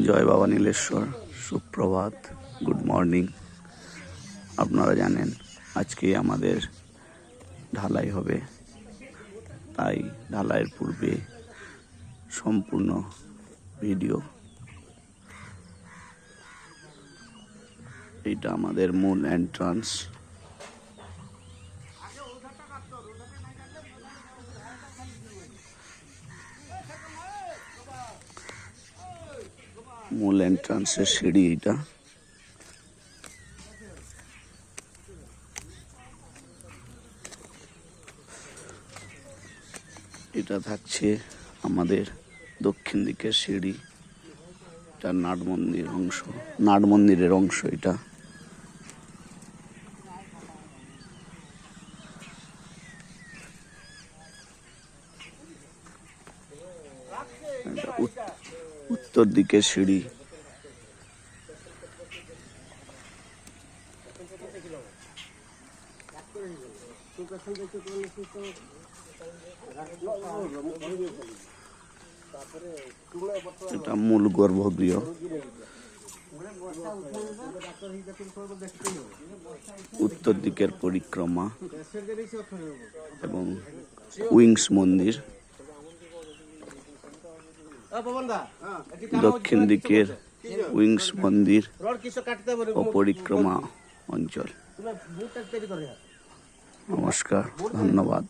জয় বাবা নীলেশ্বর, সুপ্রভাত, good morning. আপনারা জানেন আজকে আমাদের ঢালাই হবে, তাই ঢালাইয়ের পূর্বে সম্পূর্ণ ভিডিও। এটা আমাদের মূল এন্ট্রান্স। মূল এন্ট্রান্সের সিঁড়ি এটা। এটা থাকছে আমাদের দক্ষিণ দিকের সিঁড়ি। এটা নাট মন্দিরের অংশ এটা। উত্তর দিকের সিঁড়ি। এটা মূল গর্ভগৃহ। উত্তর দিকের পরিক্রমা এবং উইংস মন্দির। দক্ষিণ দিকের উইংস মন্দির ও পরিক্রমা অঞ্চল। নমস্কার, ধন্যবাদ।